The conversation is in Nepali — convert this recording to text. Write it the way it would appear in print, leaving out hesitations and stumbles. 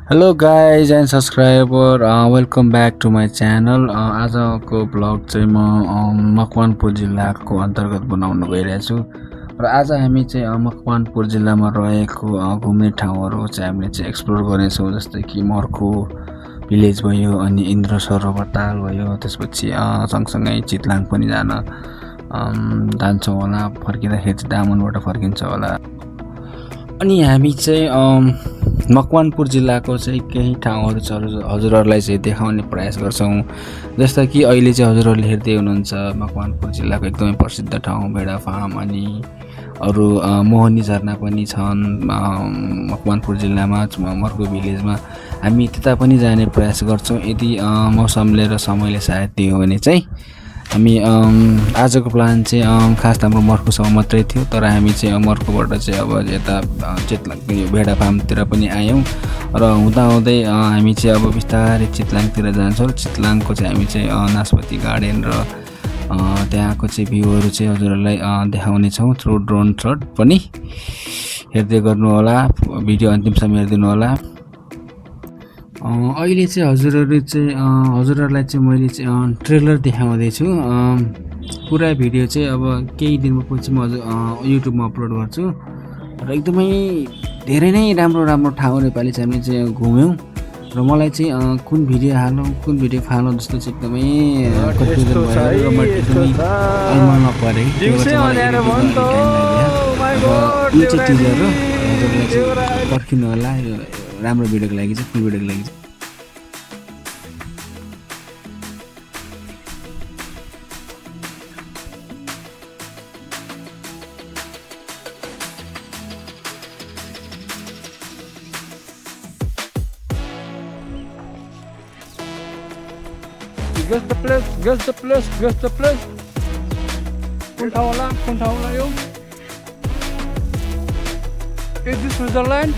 Hello guys and subscriber welcome back to my channel. आजको ब्लग चाहिँ म मकवानपुर जिल्लाको अन्तर्गत बनाउन गइरहेछु र आज हामी चाहिँ मकवानपुर जिल्लामा रहेको घुम्ने ठाउँहरू चाहिँ हामीले चाहिँ एक्सप्लोर गर्नेछौँ। जस्तै कि मर्खु भिलेज भयो, अनि इन्द्र सरोवर ताल भयो, त्यसपछि सँगसँगै चितलाङ पनि जान्छौँ होला। फर्किँदाखेरि चाहिँ डामनबाट फर्किन्छ होला। अनि हामी चाहिँ मकवानपुर जिल्लाको चाहिँ केही ठाउँहरू चाहिँ हजुरहरूलाई चाहिँ देखाउने प्रयास गर्छौँ। जस्तो कि अहिले चाहिँ हजुरहरूले हेर्दै हुनुहुन्छ मकवानपुर जिल्लाको एकदमै प्रसिद्ध ठाउँ भेडा फार्म, अनि अरू मोहनी झरना पनि छन् मकवानपुर जिल्लामा मर्खु भिलेजमा। हामी त्यता पनि जाने प्रयास गर्छौँ यदि मौसमले र समयले साथ दियो भने चाहिँ। हामी आजको प्लान चाहिँ खास हाम्रो मर्खुसम्म मात्रै थियो, तर हामी चाहिँ मर्खुबाट चाहिँ अब यता चितलाङ भेडा फार्मतिर पनि आयौँ र हुँदाहुँदै हामी चाहिँ अब बिस्तारै चितलाङतिर जान्छौँ। चितलाङको चाहिँ हामी चाहिँ नासपति गार्डन र त्यहाँको चाहिँ भ्यूहरू चाहिँ हजुरहरूलाई देखाउनेछौँ थ्रु ड्रोन शट पनि। हेर्दै गर्नुहोला, भिडियो अन्तिमसम्म हेरिदिनु होला। अहिले चाहिँ हजुरहरूलाई चाहिँ मैले चाहिँ ट्रेलर देखाउँदैछु। पुरा भिडियो चाहिँ अब केही दिनमा पछि म युट्युबमा अपलोड गर्छु र एकदमै धेरै नै राम्रो ठाउँ नेपाली चाहिँ हामी चाहिँ घुम्यौँ र मलाई चाहिँ कुन भिडियो हालौँ कुन भिडियो फालौँ जस्तो चाहिँ एकदमै कन्फ्युजन भयो र म एकदमै अलमलमा परेँ। यो चाहिँ टिजर हो, हजुरलाई चाहिँ पर्खिनु होला। यो राम्रो भिडियोको लागि चाहिँ, फुल भिडियोको लागि चाहिँ। Guess the place. कुन ठाउँ होला यो? Is this Switzerland?